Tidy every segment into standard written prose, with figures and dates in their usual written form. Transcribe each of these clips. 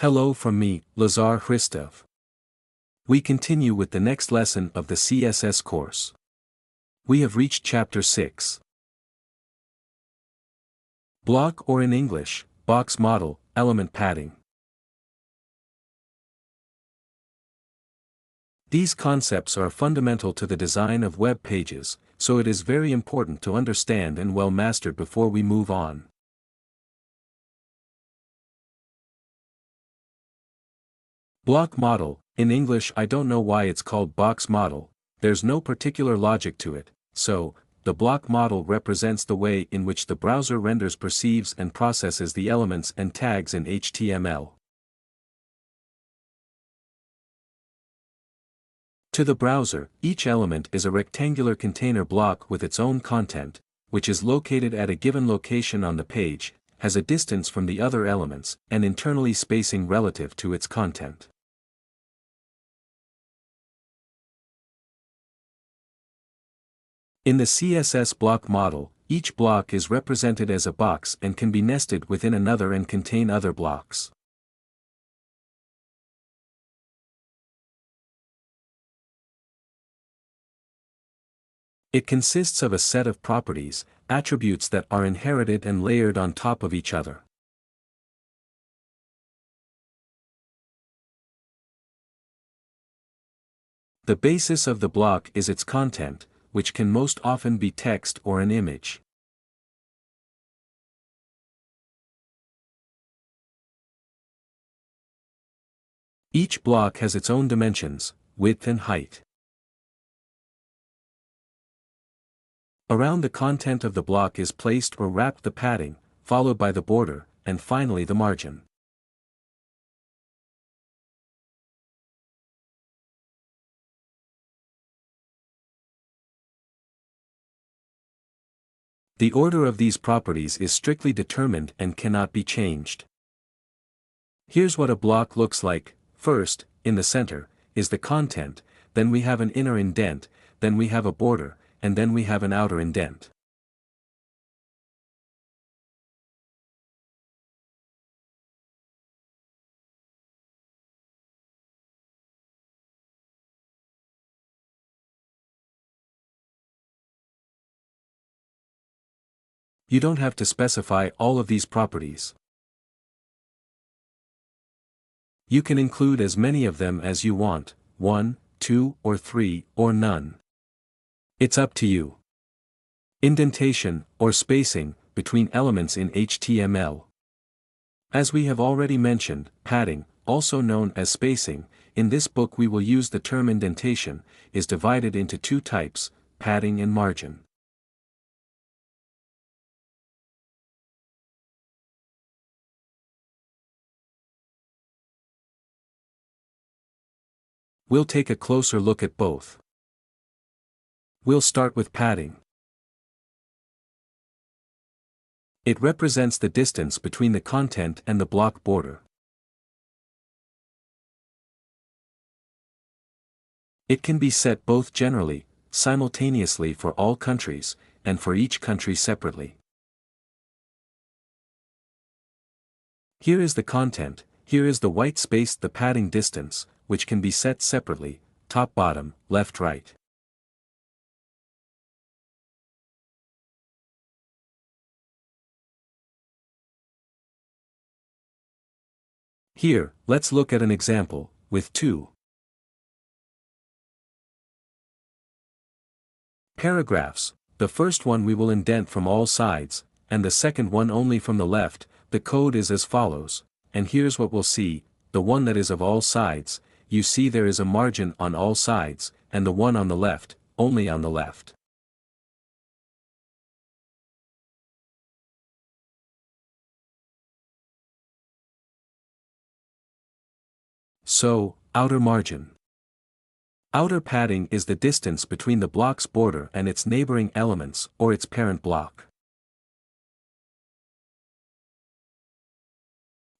Hello from me, Lazar Christov. We continue with the next lesson of the CSS course. We have reached Chapter 6. Block, or in English, box model, element padding. These concepts are fundamental to the design of web pages, so it is very important to understand and well mastered before we move on. Block model, in English I don't know why it's called box model, there's no particular logic to it, so, the block model represents the way in which the browser renders, perceives and processes the elements and tags in HTML. To the browser, each element is a rectangular container block with its own content, which is located at a given location on the page, has a distance from the other elements, and internally spacing relative to its content. In the CSS block model, each block is represented as a box and can be nested within another and contain other blocks. It consists of a set of properties, attributes that are inherited and layered on top of each other. The basis of the block is its content, which can most often be text or an image. Each block has its own dimensions, width and height. Around the content of the block is placed or wrapped the padding, followed by the border, and finally the margin. The order of these properties is strictly determined and cannot be changed. Here's what a block looks like. First, in the center, is the content, then we have an inner indent, then we have a border, and then we have an outer indent. You don't have to specify all of these properties. You can include as many of them as you want, 1, 2, or 3, or none. It's up to you. Indentation, or spacing, between elements in HTML. As we have already mentioned, padding, also known as spacing, in this book we will use the term indentation, is divided into two types, padding and margin. We'll take a closer look at both. We'll start with padding. It represents the distance between the content and the block border. It can be set both generally, simultaneously for all countries, and for each country separately. Here is the content, here is the white space, the padding distance, which can be set separately, top bottom, left right. Here, let's look at an example, with two paragraphs. The first one we will indent from all sides, and the second one only from the left. The code is as follows, and here's what we'll see. The one that is of all sides, you see there is a margin on all sides, and the one on the left, only on the left. So, outer margin. Outer padding is the distance between the block's border and its neighboring elements or its parent block.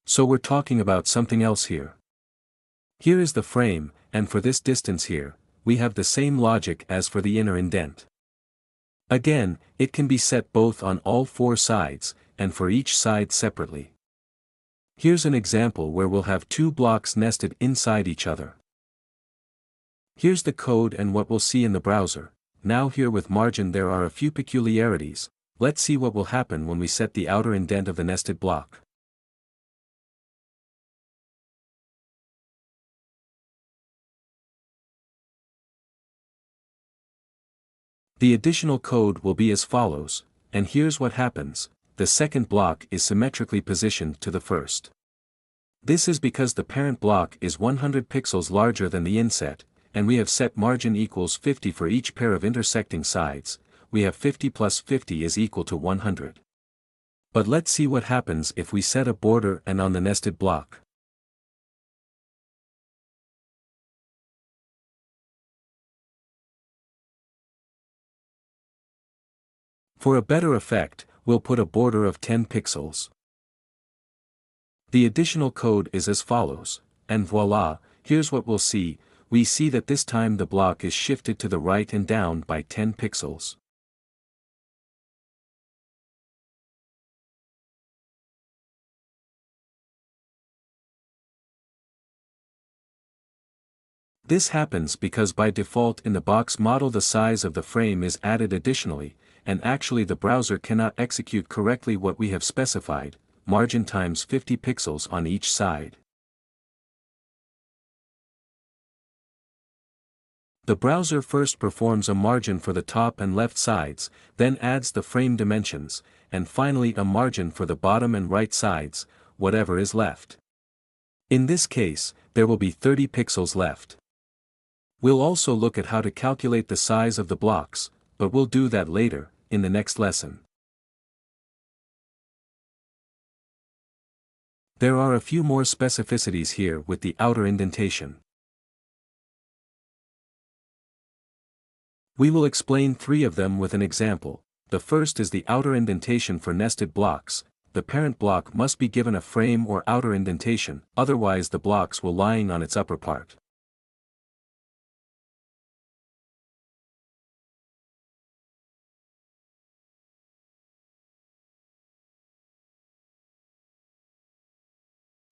So we're talking about something else here. Here is the frame, and for this distance here, we have the same logic as for the inner indent. Again, it can be set both on all four sides, and for each side separately. Here's an example where we'll have two blocks nested inside each other. Here's the code and what we'll see in the browser. Now here with margin there are a few peculiarities. Let's see what will happen when we set the outer indent of the nested block. The additional code will be as follows, and here's what happens. The second block is symmetrically positioned to the first. This is because the parent block is 100 pixels larger than the inset, and we have set margin equals 50 for each pair of intersecting sides. We have 50 plus 50 is equal to 100. But let's see what happens if we set a border and on the nested block. For a better effect, we'll put a border of 10 pixels. The additional code is as follows, and voila, here's what we'll see. We see that this time the block is shifted to the right and down by 10 pixels. This happens because by default in the box model the size of the frame is added additionally, and actually the browser cannot execute correctly what we have specified, margin times 50 pixels on each side. The browser first performs a margin for the top and left sides, then adds the frame dimensions, and finally a margin for the bottom and right sides, whatever is left. In this case, there will be 30 pixels left. We'll also look at how to calculate the size of the blocks, but we'll do that later, in the next lesson. There are a few more specificities here with the outer indentation. We will explain 3 of them with an example. The first is the outer indentation for nested blocks. The parent block must be given a frame or outer indentation, otherwise the blocks will lying on its upper part.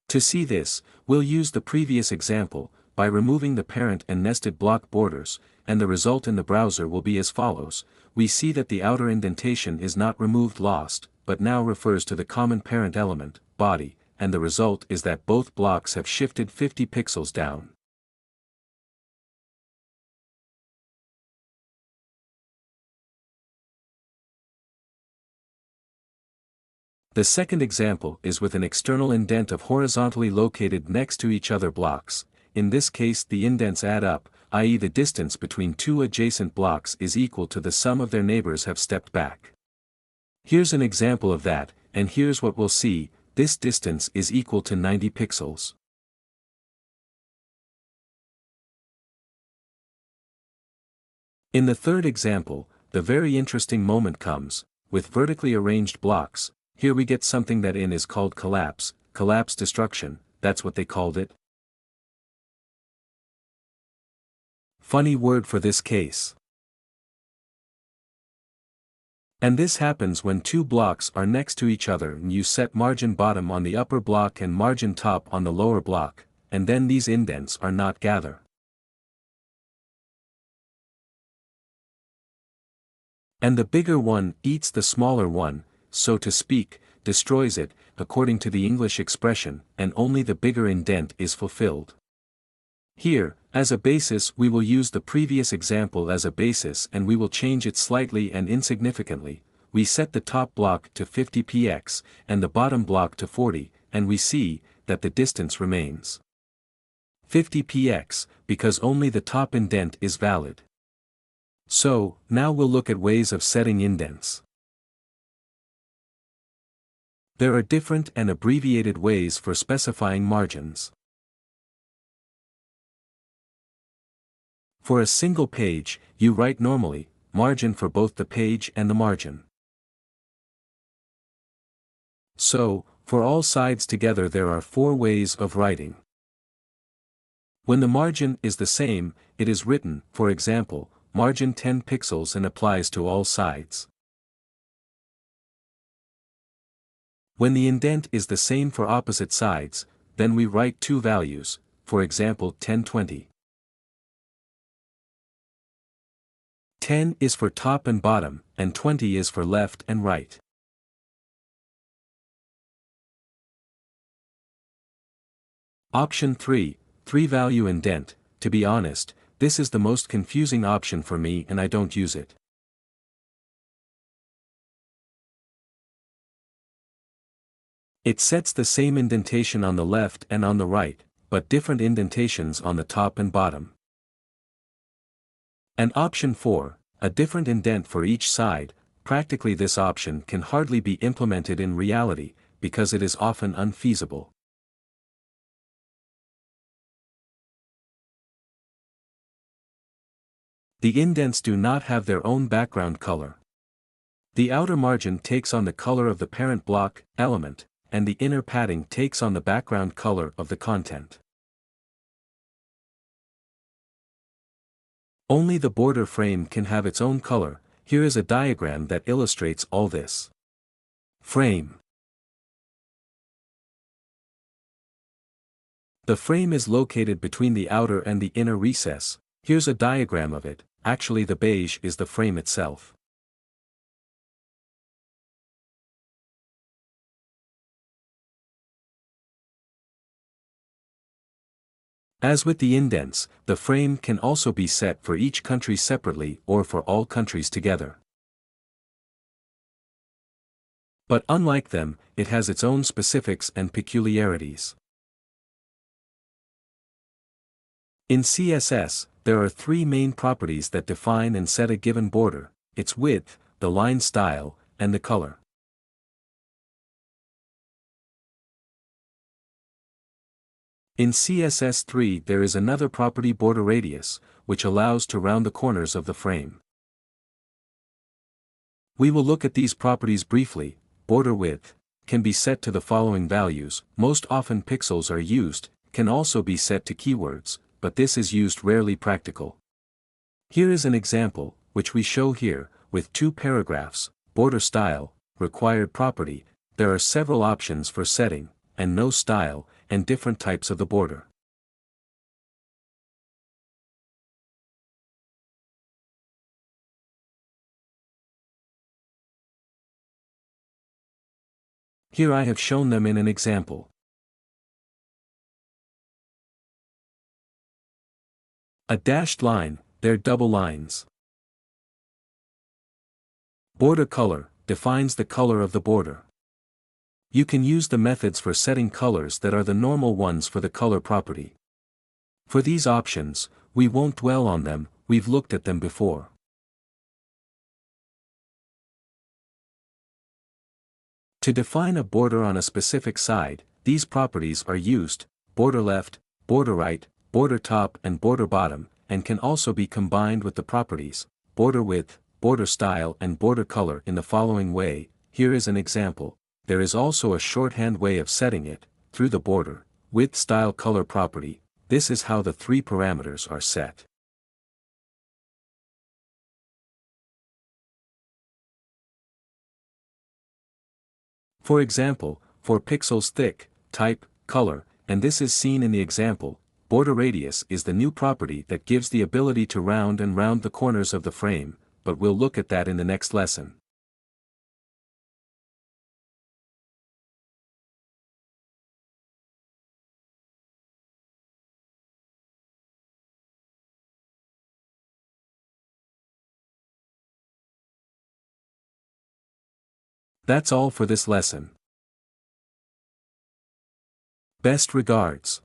To see this, we'll use the previous example, by removing the parent and nested block borders, and the result in the browser will be as follows. We see that the outer indentation is not removed lost, but now refers to the common parent element, body, and the result is that both blocks have shifted 50 pixels down. The second example is with an external indent of horizontally located next to each other blocks. In this case the indents add up, i.e. the distance between two adjacent blocks is equal to the sum of their neighbors have stepped back. Here's an example of that, and here's what we'll see. This distance is equal to 90 pixels. In the third example, the very interesting moment comes. With vertically arranged blocks, here we get something that is called collapse destruction, that's what they called it. Funny word for this case. And this happens when two blocks are next to each other and you set margin bottom on the upper block and margin top on the lower block, and then these indents are not gather. And the bigger one eats the smaller one, so to speak, destroys it, according to the English expression, and only the bigger indent is fulfilled. Here, as a basis we will use the previous example as a basis and we will change it slightly and insignificantly. We set the top block to 50 px, and the bottom block to 40, and we see that the distance remains 50 px, because only the top indent is valid. So, now we'll look at ways of setting indents. There are different and abbreviated ways for specifying margins. For a single page, you write normally, margin for both the page and the margin. So, for all sides together there are 4 ways of writing. When the margin is the same, it is written, for example, margin 10 pixels and applies to all sides. When the indent is the same for opposite sides, then we write two values, for example 10, 20. 10 is for top and bottom, and 20 is for left and right. Option 3, 3-value indent. To be honest, this is the most confusing option for me and I don't use it. It sets the same indentation on the left and on the right, but different indentations on the top and bottom. And option 4, a different indent for each side. Practically this option can hardly be implemented in reality, because it is often unfeasible. The indents do not have their own background color. The outer margin takes on the color of the parent block, element, and the inner padding takes on the background color of the content. Only the border frame can have its own color. Here is a diagram that illustrates all this. Frame. The frame is located between the outer and the inner recess. Here's a diagram of it. Actually, the beige is the frame itself. As with the indents, the frame can also be set for each country separately or for all countries together. But unlike them, it has its own specifics and peculiarities. In CSS, there are three main properties that define and set a given border: its width, the line style, and the color. In CSS3 there is another property, border radius, which allows to round the corners of the frame. We will look at these properties briefly. Border width can be set to the following values. Most often pixels are used, can also be set to keywords, but this is used rarely practical. Here is an example, which we show here, with two paragraphs. Border style, required property. There are several options for setting, and no style, and different types of the border. Here I have shown them in an example. A dashed line, they're double lines. Border color defines the color of the border. You can use the methods for setting colors that are the normal ones for the color property. For these options, we won't dwell on them, we've looked at them before. To define a border on a specific side, these properties are used: border left, border right, border top and border bottom, and can also be combined with the properties border width, border style and border color in the following way. Here is an example. There is also a shorthand way of setting it, through the border width style color property. This is how the three parameters are set. For example, for pixels thick, type, color, and this is seen in the example. Border radius is the new property that gives the ability to round the corners of the frame, but we'll look at that in the next lesson. That's all for this lesson. Best regards.